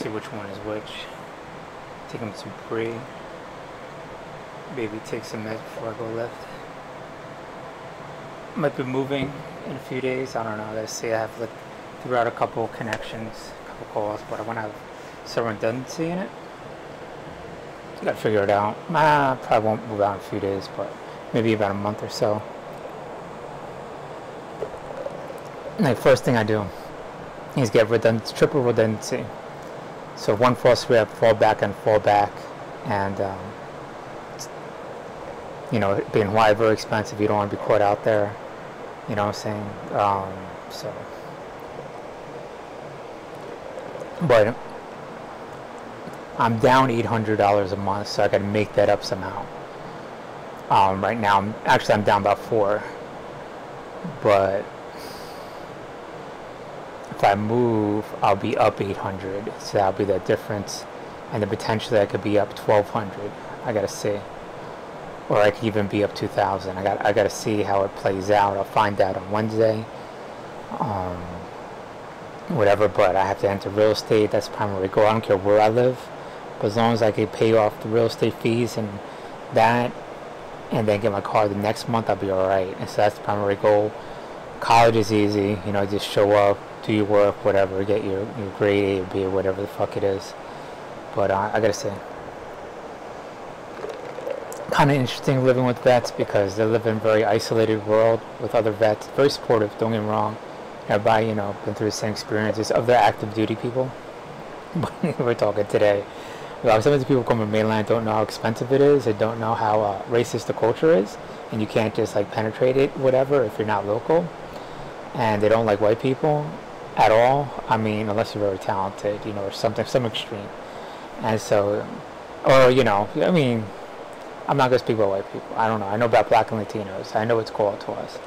see which one is which. Take him to pre. Maybe take some meds before I go lift. Might be moving in a few days. I don't know. Let's see. I have like threw out a couple connections, a couple calls, but I want to have some redundancy in it. Gotta figure it out. Probably won't move out in a few days, but maybe about a month or so. Like first thing I do is get triple redundancy. So one false rep, fall back and fall back, and you know, being Hawaii very expensive, you don't want to be caught out there. You know what I'm saying? But I'm down $800 a month, so I got to make that up somehow. Right now, I'm down about $4, but if I move, I'll be up 800, so that'll be the difference, and then potentially I could be up 1,200. I gotta see, or I could even be up 2,000. I gotta see how it plays out. I'll find out on Wednesday. Whatever, but I have to enter real estate. That's the primary goal. I don't care where I live, but as long as I can pay off the real estate fees and that, and then get my car the next month, I'll be alright. And so that's the primary goal. College is easy, you know, just show up, do your work, whatever, get your grade A or B or whatever the fuck it is. But I gotta say, kind of interesting living with vets because they live in a very isolated world with other vets. Very supportive, don't get me wrong. Everybody, you know, been through the same experiences. Other active duty people. We're talking today. Well, some of the people come from mainland don't know how expensive it is. They don't know how racist the culture is, and you can't just like penetrate it, whatever, if you're not local. And they don't like white people at all. I mean, unless you're very talented, you know, or something, some extreme. And so, or you know, I mean, I'm not gonna speak about white people. I don't know. I know about black and Latinos. I know it's called to us.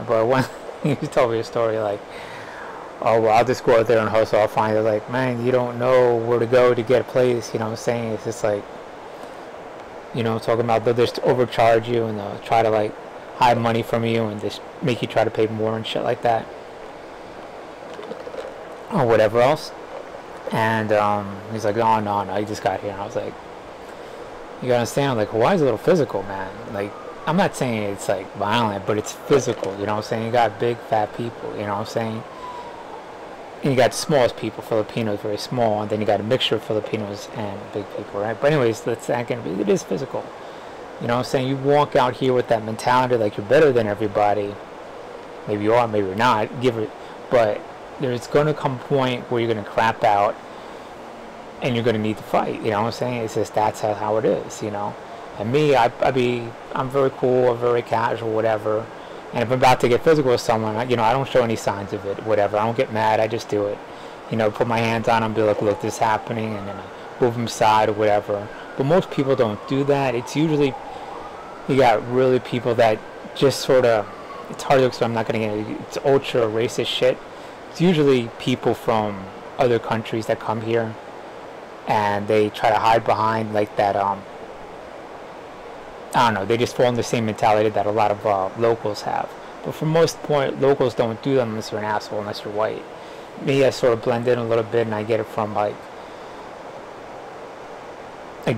But when he told me a story like, oh, well, I'll just go out there and hustle. I'll find it. Like, man, you don't know where to go to get a place. You know what I'm saying? It's just like, you know, talking about they'll just overcharge you and they'll try to like hide money from you and just make you try to pay more and shit like that, or whatever else. And he's like, oh, no, I just got here. And I was like, you gotta understand, like, Hawaii's a little physical, man. Like, I'm not saying it's like violent, but it's physical, you know what I'm saying? You got big fat people, you know what I'm saying? And you got the smallest people, Filipinos, very small, and then you got a mixture of Filipinos and big people, right? But anyways, it is physical. You know what I'm saying? You walk out here with that mentality like you're better than everybody. Maybe you are, maybe you're not, but there's gonna come a point where you're gonna crap out and you're gonna need to fight, you know what I'm saying? It's just that's how it is, you know? And me, I'm very cool, I'm very casual, whatever. And if I'm about to get physical with someone, you know, I don't show any signs of it, whatever. I don't get mad, I just do it. You know, put my hands on them, be like, look, this is happening, and then I move them aside or whatever. But most people don't do that. It's usually, you got really people that just sort of, it's hard to explain, I'm not going to get it, it's ultra racist shit. It's usually people from other countries that come here, and they try to hide behind, like, that, I don't know, they just fall in the same mentality that a lot of locals have. But for most part, locals don't do that unless you're an asshole, unless you're white. Me, I sort of blend in a little bit, and I get it from like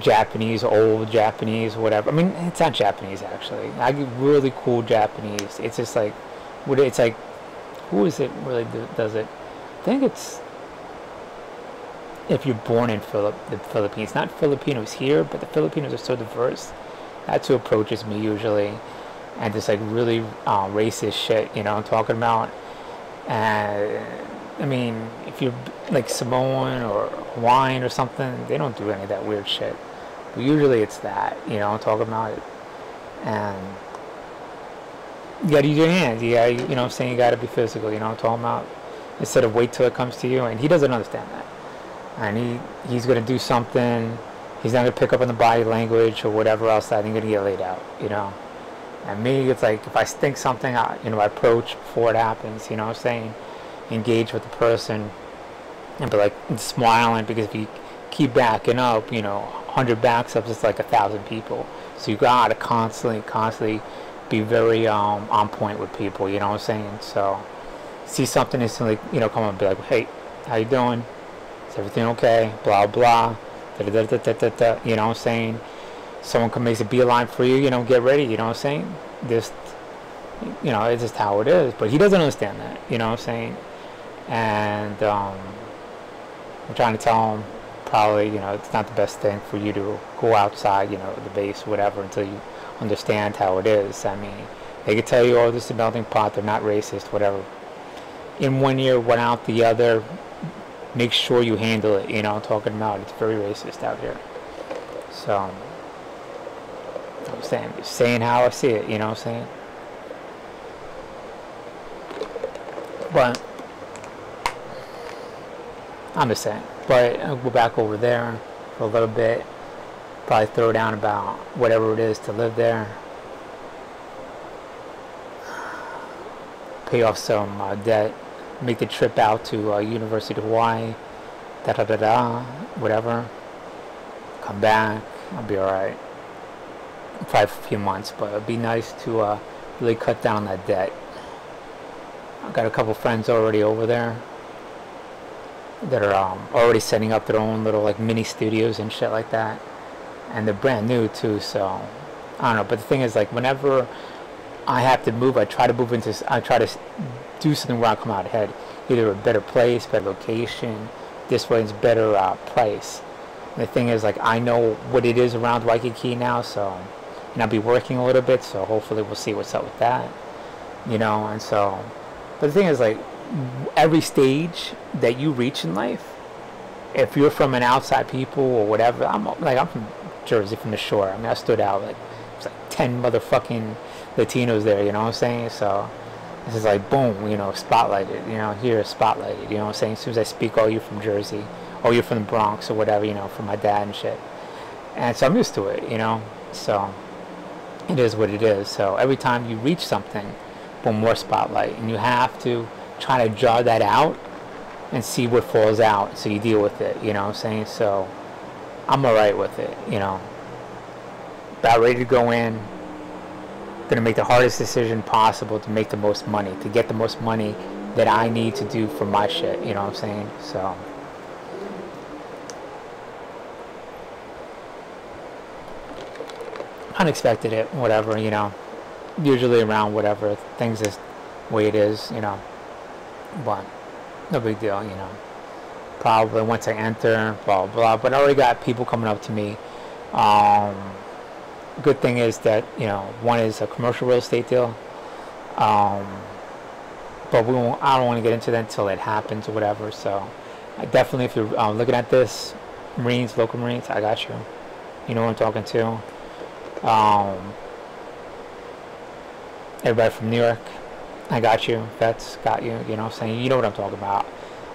Japanese, old Japanese, whatever. I mean, it's not Japanese actually. I get really cool Japanese. It's just like, it's like, who is it really does it? I think it's if you're born in the Philippines. Not Filipinos here, but the Filipinos are so diverse. That's who approaches me usually, and just like really racist shit, you know what I'm talking about. And I mean, if you're like Samoan or Hawaiian or something, they don't do any of that weird shit. But usually it's that, you know what I'm talking about. And you gotta use your hands. You gotta, you know what I'm saying, you gotta be physical, you know what I'm talking about. Instead of wait till it comes to you, and he doesn't understand that. And he's gonna do something. He's not going to pick up on the body language or whatever else that he's going to get laid out, you know. And me, it's like, if I think something, I approach before it happens, you know what I'm saying? Engage with the person and be like, smiling, because if you keep backing up, you know, 100 backs up is like 1,000 people. So you got to constantly be very on point with people, you know what I'm saying? So see something instantly, you know, come on and be like, hey, how you doing? Is everything okay? Blah, blah. Da, da, da, da, da, da, you know what I'm saying? Someone comes makes a beeline for you, you know, get ready, you know what I'm saying? This, you know, it's just how it is. But he doesn't understand that, you know what I'm saying? And I'm trying to tell him probably, you know, it's not the best thing for you to go outside, you know, the base, whatever, until you understand how it is. I mean, they could tell you, oh, this is a melting pot, they're not racist, whatever. In one ear, one out the other. Make sure you handle it, you know, I'm talking about. It's very racist out here. So, I'm saying, just saying how I see it, you know what I'm saying? But, I'm just saying. But I'll go back over there for a little bit. Probably throw down about whatever it is to live there. Pay off some debt. Make the trip out to University of Hawaii. Da da da da. Whatever. Come back. I'll be alright. Probably for a few months, but it'd be nice to really cut down that debt. I've got a couple friends already over there that are already setting up their own little like mini studios and shit like that, and they're brand new too. So I don't know, but the thing is, like, whenever I have to move, I try to do something where I come out ahead, either a better place, better location, this way it's better price. And the thing is, like, I know what it is around Waikiki now, so, and I'll be working a little bit, so hopefully we'll see what's up with that, you know. And so, but the thing is, like, every stage that you reach in life, if you're from an outside people or whatever, I'm from Jersey, from the shore. I mean, I stood out, like, it's like 10 motherfucking Latinos there, you know what I'm saying? So this is like, boom, you know, spotlighted, you know, here, spotlighted, you know what I'm saying? As soon as I speak, oh, you're from Jersey, oh, you're from the Bronx or whatever, you know, from my dad and shit. And so I'm used to it, you know, so it is what it is. So every time you reach something, boom, more spotlight, and you have to try to draw that out and see what falls out, so you deal with it, you know what I'm saying? So I'm alright with it, you know, about ready to go in. Gonna make the hardest decision possible to make the most money, to get the most money that I need to do for my shit, you know what I'm saying? So unexpected it, whatever, you know, usually around whatever things is the way it is, you know, but no big deal, you know. Probably once I enter, blah blah, but I already got people coming up to me. Good thing is that, you know, one is a commercial real estate deal, but I don't want to get into that until it happens or whatever. So I definitely, if you're looking at this, Marines, local Marines, I got you. You know what I'm talking to. Everybody from New York, I got you. Vets, got you. You know what I'm saying? You know what I'm talking about.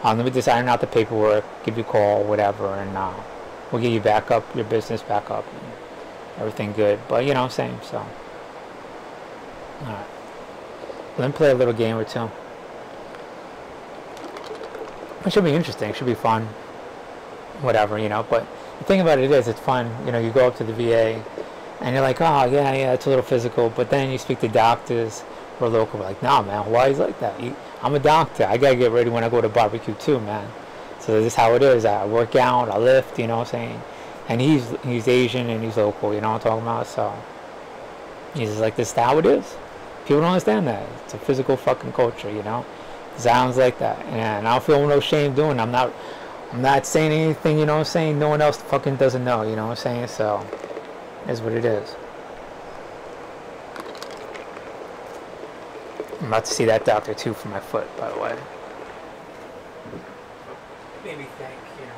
Let me just iron out the paperwork, give you a call, whatever, and we'll get you back up, your business back up, and everything good. But you know what I'm saying? So, alright. Let me play a little game or two. It should be interesting. It should be fun. Whatever, you know. But the thing about it is, it's fun. You know, you go up to the VA, and you're like, oh, yeah, it's a little physical. But then you speak to doctors who are local. We're like, nah, man, why is like that? I'm a doctor. I gotta get ready when I go to barbecue too, man. So this is how it is. I work out, I lift, you know what I'm saying? And he's Asian and he's local, you know what I'm talking about? So he's just like, this is how it is. People don't understand that. It's a physical fucking culture, you know? Sounds like that. And I don't feel no shame doing it. I'm not saying anything, you know what I'm saying? No one else fucking doesn't know, you know what I'm saying? So it's what it is. I'm about to see that doctor too for my foot, by the way. Made me think, you know.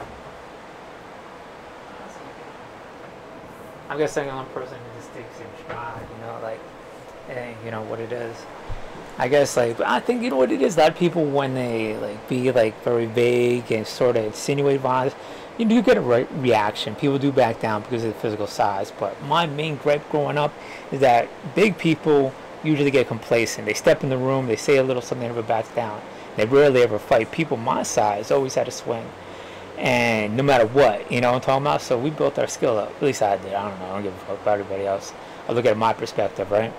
I guess I'm the only person who just takes it in stride, you know, like, hey, you know what it is. I guess, like, I think, you know what it is, a lot of people, when they, like, be, like, very vague and sort of insinuate violence, you do get a reaction. People do back down because of the physical size. But my main gripe growing up is that big people usually get complacent. They step in the room, they say a little something, never backs down. They rarely ever fight. People my size always had a swing, and no matter what, you know what I'm talking about. So we built our skill up. At least I did. I don't know. I don't give a fuck about everybody else. I look at it my perspective, right?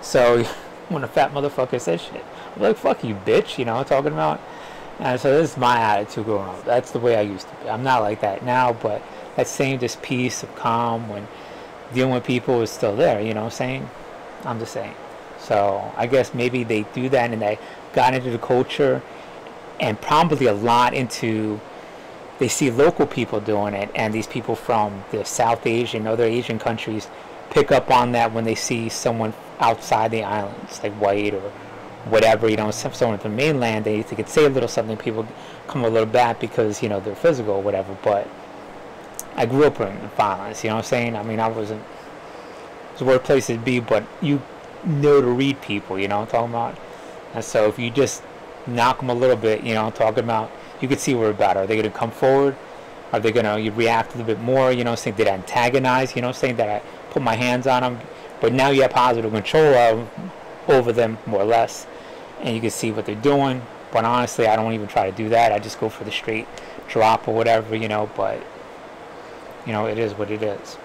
So when a fat motherfucker says shit, I'm like, fuck you, bitch. You know what I'm talking about? And so this is my attitude growing up. That's the way I used to be. I'm not like that now, but that same just peace of calm when dealing with people is still there, you know what I'm saying? I'm just saying. So I guess maybe they do that and they got into the culture and probably a lot into, they see local people doing it, and these people from the South Asian, other Asian countries pick up on that when they see someone outside the islands, like white or whatever, you know, someone from the mainland, they could say a little something, people come a little back because, you know, they're physical or whatever. But I grew up in violence, you know what I'm saying? I mean, I wasn't, it's a weird place to be, but you know to read people, you know what I'm talking about? And so if you just knock them a little bit, you know, I'm talking about, you could see where we're about. Are they going to come forward? Are they going to, you react a little bit more, you know, saying, did I antagonize, you know, saying that I put my hands on them? But now you have positive control over them, more or less, and you can see what they're doing. But honestly, I don't even try to do that. I just go for the straight drop or whatever, you know, but, you know, it is what it is.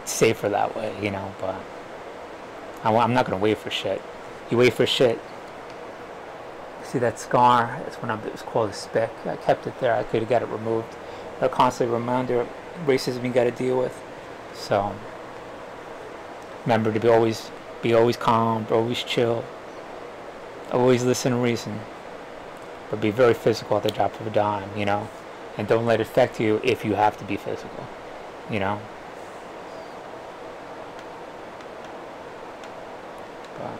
It's safer that way, you know, but I'm not going to wait for shit. You wait for shit. See that scar? That's when it was called a speck. I kept it there. I could have got it removed. A constant reminder of racism you got to deal with. So remember to be always calm, always chill, always listen to reason, but be very physical at the drop of a dime, you know, and don't let it affect you if you have to be physical, you know. But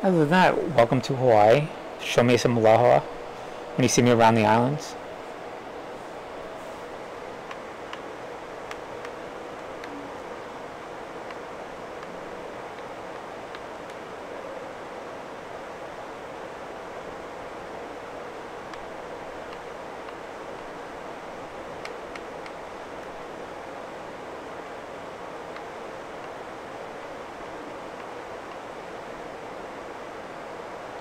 other than that, welcome to Hawaii. Show me some aloha when you see me around the islands.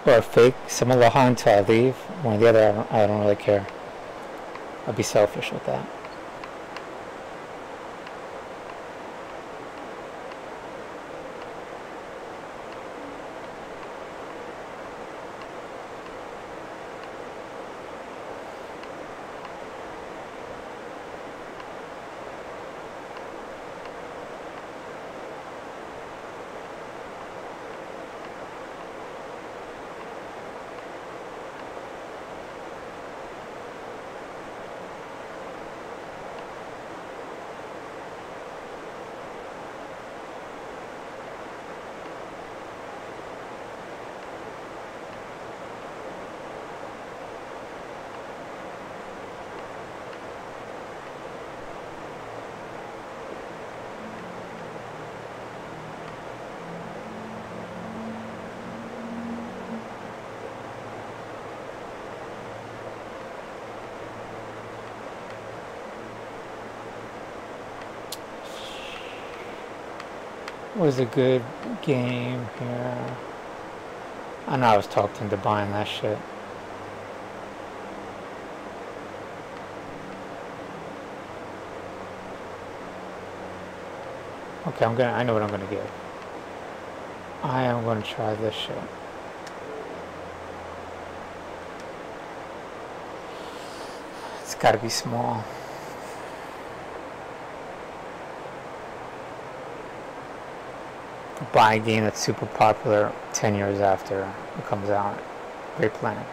Or fake some aloha until I leave. One or the other, I don't really care. I'll be selfish with that. Was a good game here. I know I was talked into buying that shit. Okay, I know what I'm gonna give. I am gonna try this shit. It's gotta be small. Buy a game that's super popular 10 years after it comes out. Great plan.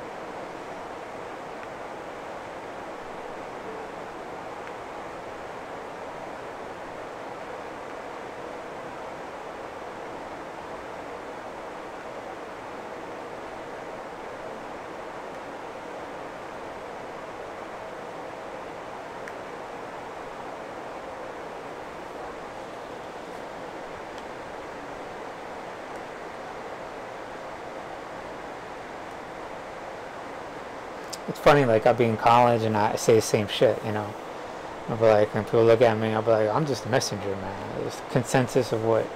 It's funny, like I'll be in college and I say the same shit, you know. I'll be like, when people look at me, I'll be like, I'm just a messenger, man. It's the consensus of what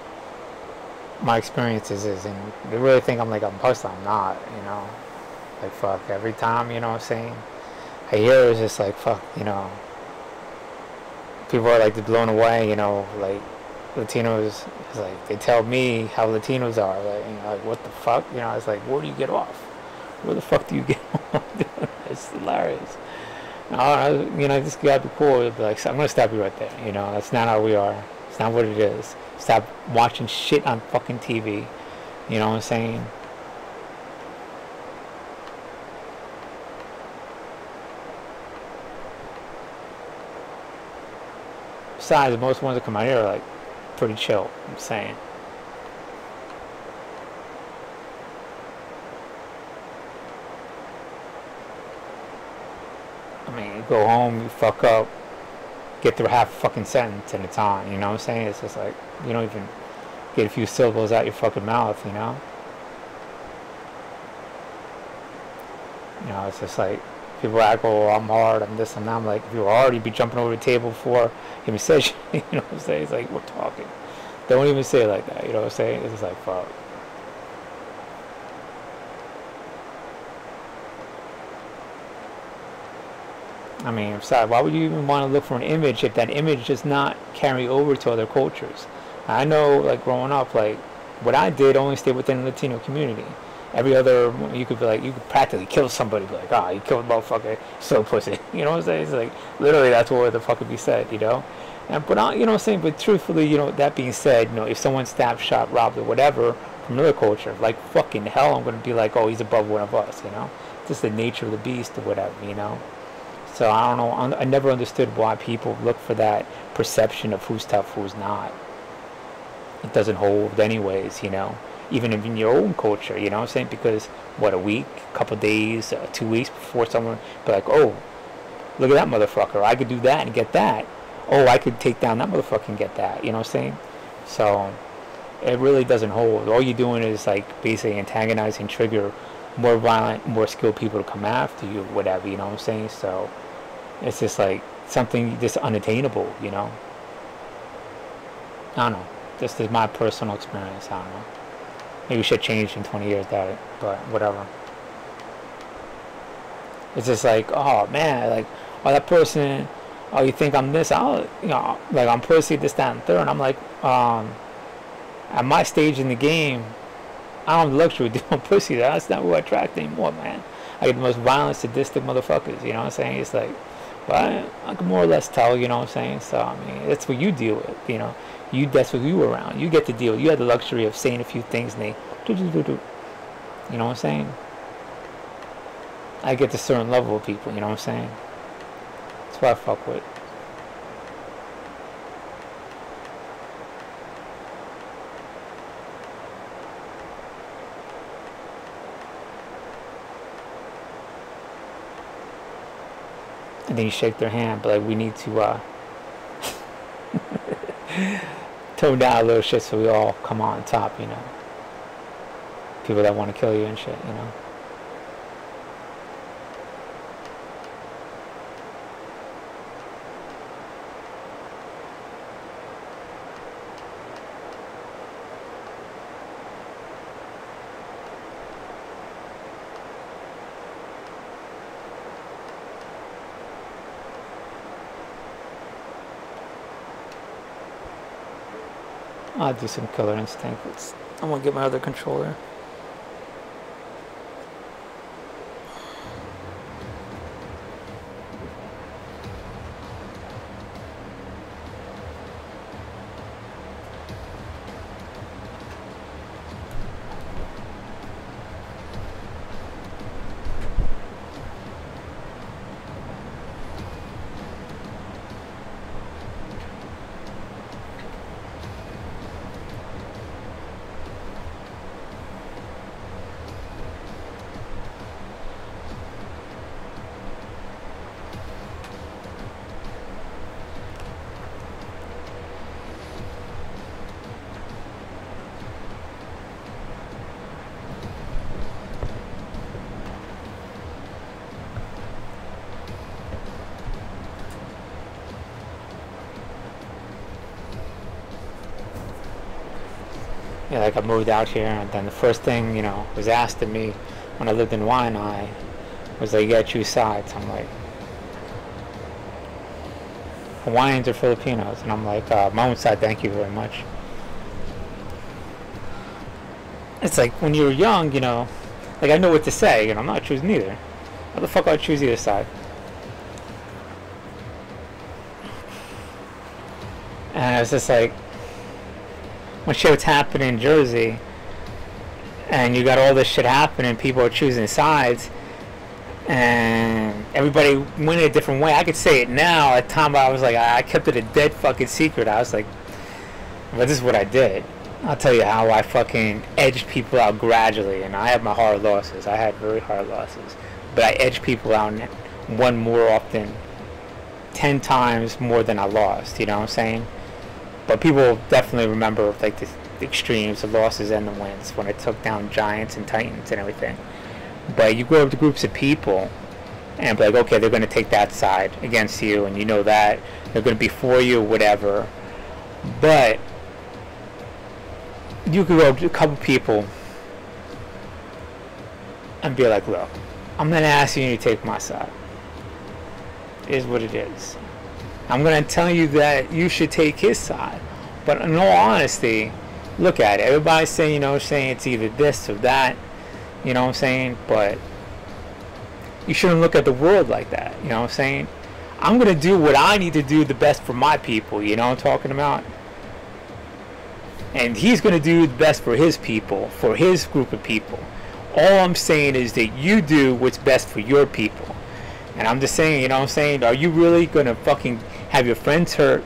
my experiences is, and they really think I'm like a imposter. I'm not, you know. Like, fuck, every time, you know what I'm saying, I hear it's just like, fuck, you know, people are like blown away, you know, like Latinos. It's like they tell me how Latinos are, like, you know, like what the fuck, you know. It's like, where do you get off? Where the fuck do you get off? It's hilarious. You know, this gotta be cool. It'd be like, so I'm gonna stop you right there. You know, that's not how we are. It's not what it is. Stop watching shit on fucking TV. You know what I'm saying? Besides, most ones that come out here are like pretty chill. I'm saying. I mean, you go home, you fuck up, get through half a fucking sentence at a time. You know what I'm saying? It's just like you don't even get a few syllables out your fucking mouth. You know. You know, it's just like people act, oh, I'm hard, I'm this and that. I'm like, if you're hard, you'd be jumping over the table before you even said shit. You know what I'm saying? It's like, we're talking. Don't even say it like that. You know what I'm saying? It's just like, fuck. I mean, besides, why would you even want to look for an image if that image does not carry over to other cultures? I know, like, growing up, like, what I did only stayed within the Latino community. Every other, you could be like, you could practically kill somebody, be like, ah, you killed a motherfucker, so pussy. You know what I'm saying? It's like, literally, that's what the fuck would be said, you know? And, but, you know what I'm saying? But truthfully, you know, that being said, you know, if someone stabbed, shot, robbed, or whatever, from another culture, like, fucking hell, I'm going to be like, oh, he's above one of us, you know? It's just the nature of the beast or whatever, you know? So, I don't know, I never understood why people look for that perception of who's tough, who's not. It doesn't hold anyways, you know? Even in your own culture, you know what I'm saying? Because, what, a week, a couple days, 2 weeks before someone be like, oh, look at that motherfucker, I could do that and get that. Oh, I could take down that motherfucker and get that, you know what I'm saying? So, it really doesn't hold. All you're doing is, like, basically antagonizing, trigger more violent, more skilled people to come after you, whatever, you know what I'm saying? So, it's just, like, something just unattainable, you know? I don't know. This is my personal experience, I don't know. Maybe we should change in 20 years, doubt it, but whatever. It's just like, oh man, like, oh, that person, oh, you think I'm this, I'll, you know, like, I'm pussy, this, that, and third, and I'm like, at my stage in the game, I don't have the luxury of doing pussy. That's not who I attract anymore, man. I get the most violent, sadistic motherfuckers, you know what I'm saying? It's like, but I can more or less tell, you know what I'm saying? So, I mean, that's what you deal with, you know? That's what you were around. You get to deal. You had the luxury of saying a few things and they do. You know what I'm saying? I get to a certain level of people, you know what I'm saying? That's what I fuck with. And then you shake their hand, but like, we need to tone down a little shit so we all come on top, you know. People that want to kill you and shit, you know. I'll do some Killer Instinct. I'm gonna get my other controller. Yeah, like I moved out here, and then the first thing, you know, was asked of me when I lived in Waianae was like, you gotta choose sides. I'm like, Hawaiians or Filipinos. And I'm like, my own side, thank you very much. It's like when you're young, you know, like I know what to say, and I'm not choosing either. How the fuck would I choose either side? And it's just like when shit was happening in Jersey, and you got all this shit happening, people are choosing sides, and everybody went a different way. I could say it now. At the time, I was like, I kept it a dead fucking secret. I was like, but this is what I did. I'll tell you how I fucking edged people out gradually, and I had my hard losses. I had very hard losses, but I edged people out and won more often, 10 times more than I lost. You know what I'm saying? But people definitely remember like the extremes, the losses and the wins when I took down giants and titans and everything. But you grow up to groups of people and be like, okay, they're going to take that side against you, and you know that they're going to be for you, whatever. But you could go up to a couple people and be like, look, I'm not asking you to take my side. It is what it is. I'm going to tell you that you should take his side. But in all honesty, look at it. Everybody's saying, you know, saying it's either this or that. You know what I'm saying? But you shouldn't look at the world like that. You know what I'm saying? I'm going to do what I need to do the best for my people. You know what I'm talking about? And he's going to do the best for his people, for his group of people. All I'm saying is that you do what's best for your people. And I'm just saying, you know what I'm saying? Are you really going to fucking have your friends hurt,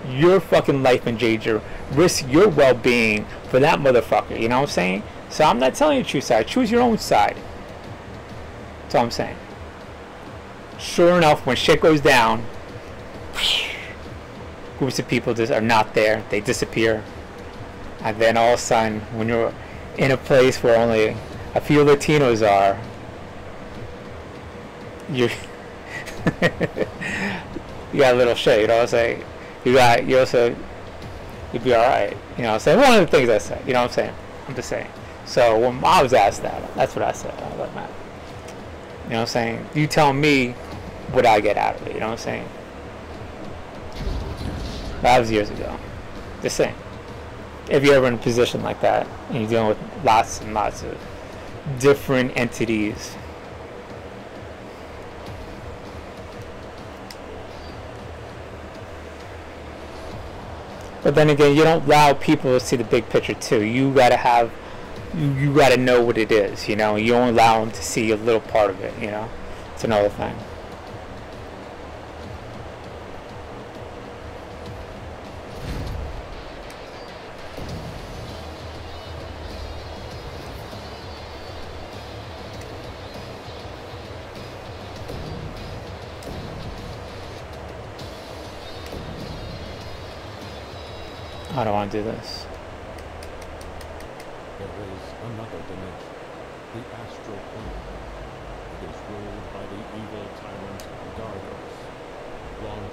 your fucking life in danger, risk your well-being for that motherfucker? You know what I'm saying? So I'm not telling you to choose side. Choose your own side. That's all I'm saying. Sure enough, when shit goes down, groups of people just are not there. They disappear. And then all of a sudden, when you're in a place where only a few Latinos are, you got a little shit, you know what I'm saying? You'd be alright, you know what I'm saying? One of the things I say, you know what I'm saying? I'm just saying. So when I was asked that, that's what I said. I was like, man, you know what I'm saying? You tell me what I get out of it, you know what I'm saying? That was years ago. Just saying. If you're ever in a position like that, and you're dealing with lots and lots of different entities, but then again, you don't allow people to see the big picture too. You gotta have, you gotta know what it is, you know. You don't allow them to see a little part of it, you know. It's another thing. I don't want to do this. There is another dimension, the astral plane. It is ruled by the evil tyrant Dargos. Long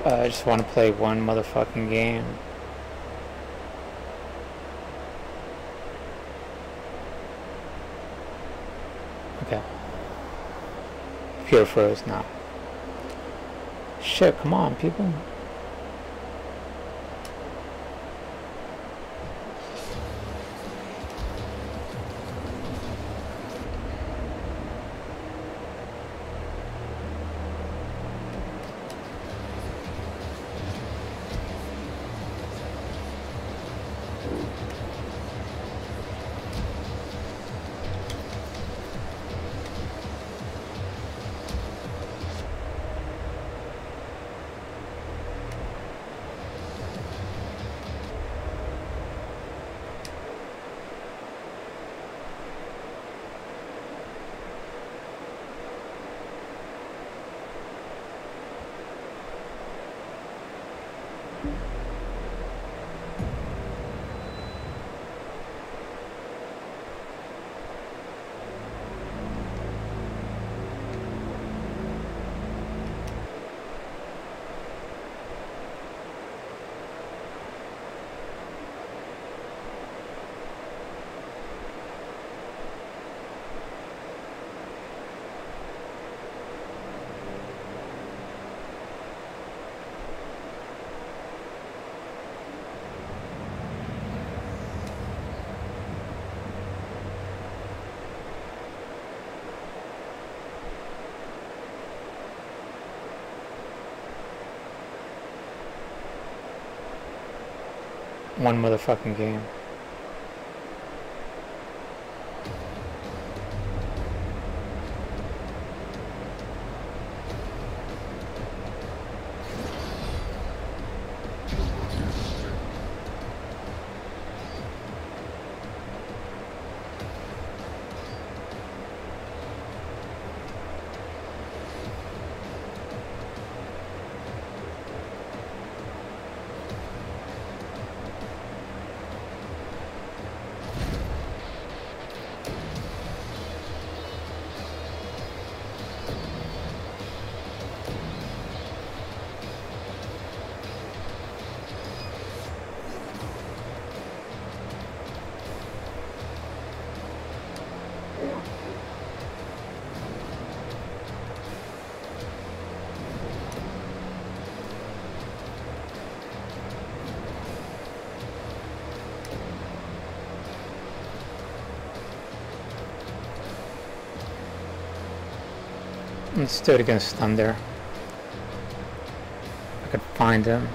I just want to play one motherfucking game. Okay. Pure froze now. Shit, come on, people. one motherfucking game. Let's do it against Thunder. I could find him.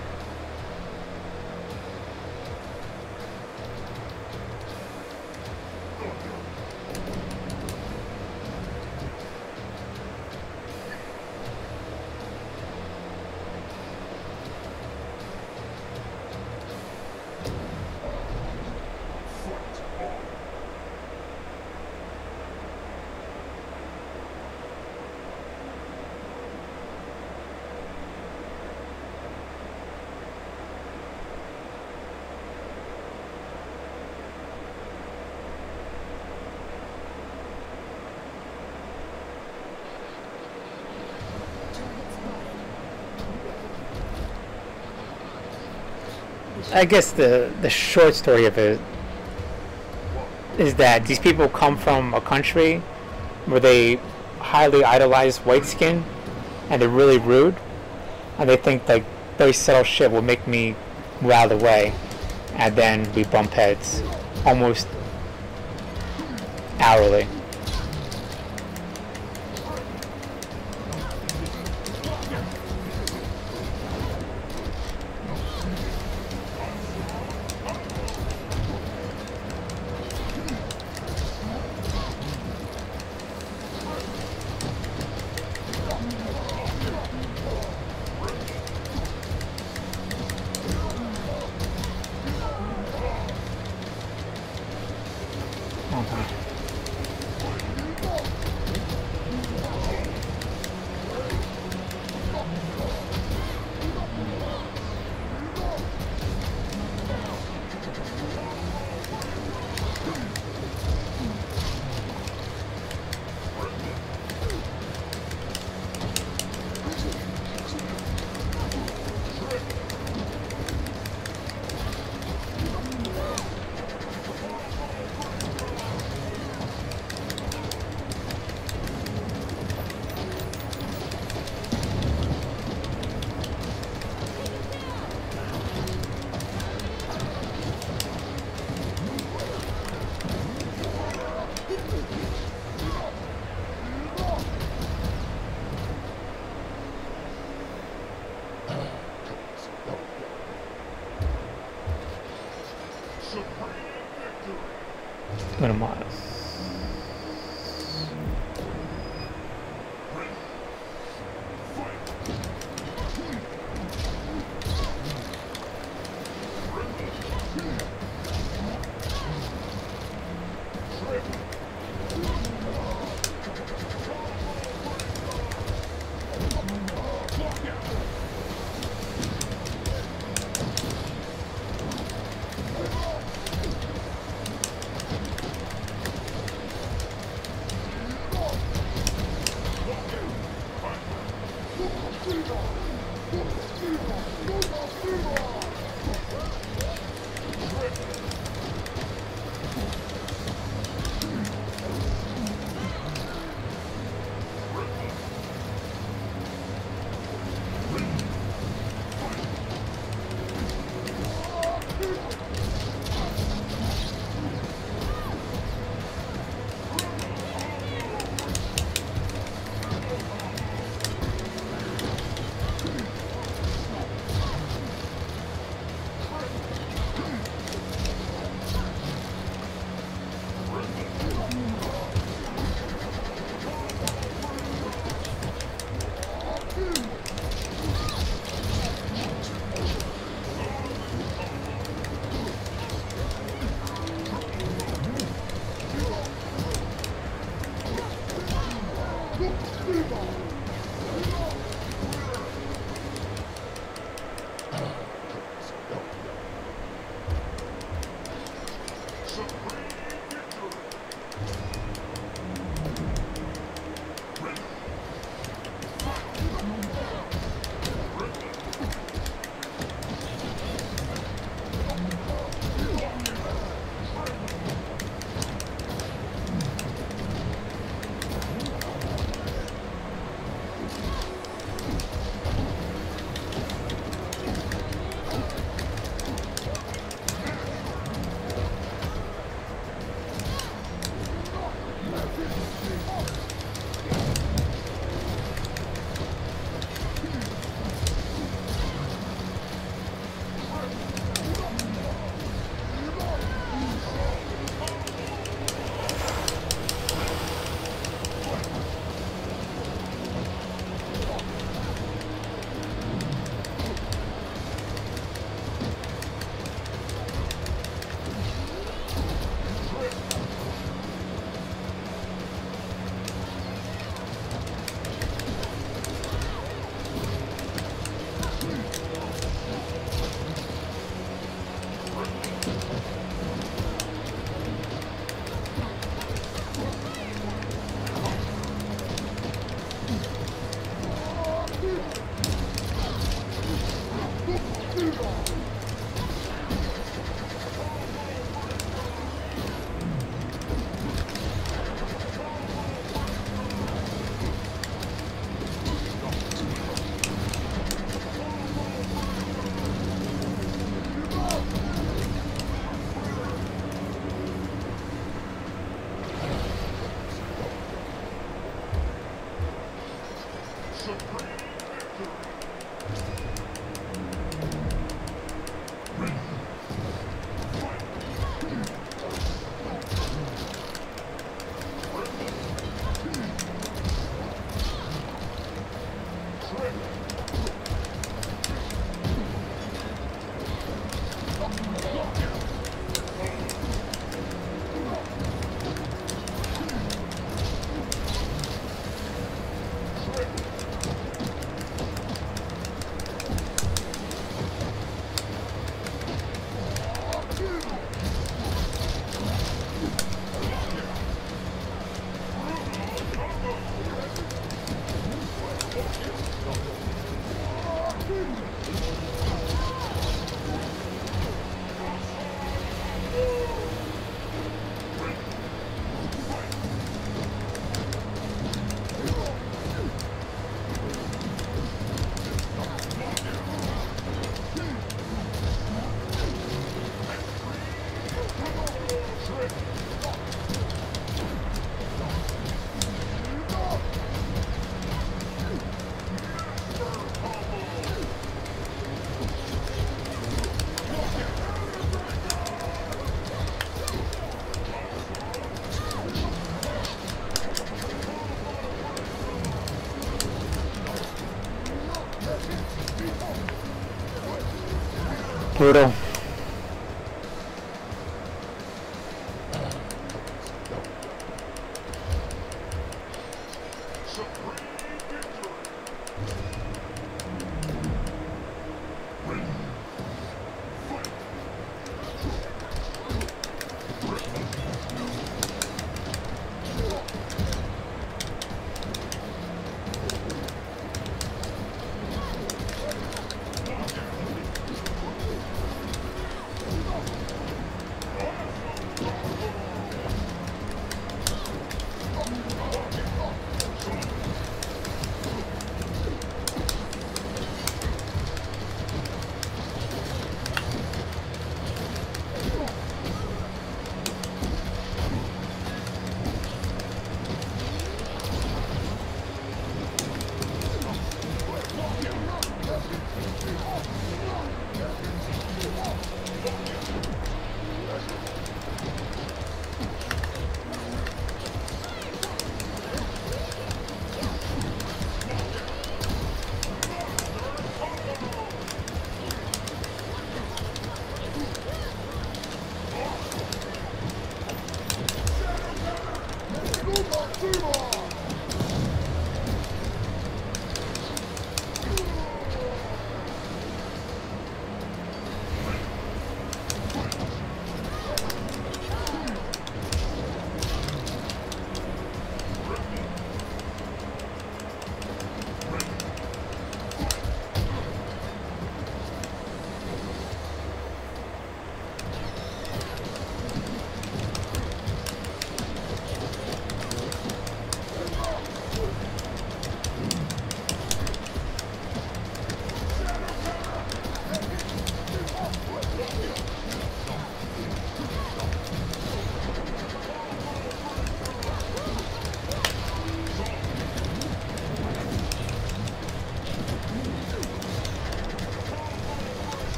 I guess the short story of it is that these people come from a country where they highly idolize white skin and they're really rude, and they think like very subtle shit will make me move out of the way, and then we bump heads almost hourly. Brutal.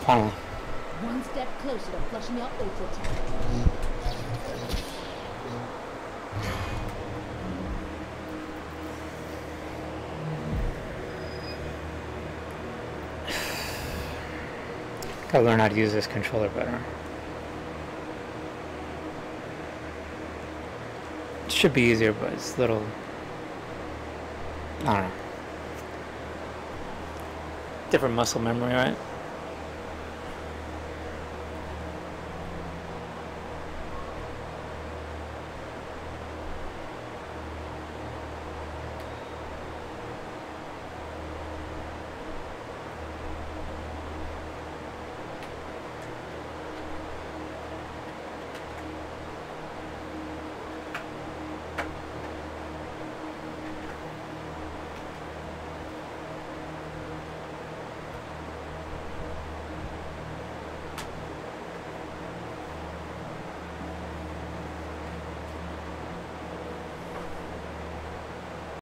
Finally. One step closer to flushing out Ultra Tech. Gotta learn how to use this controller better. It should be easier, but it's a little... I don't know. Different muscle memory, right?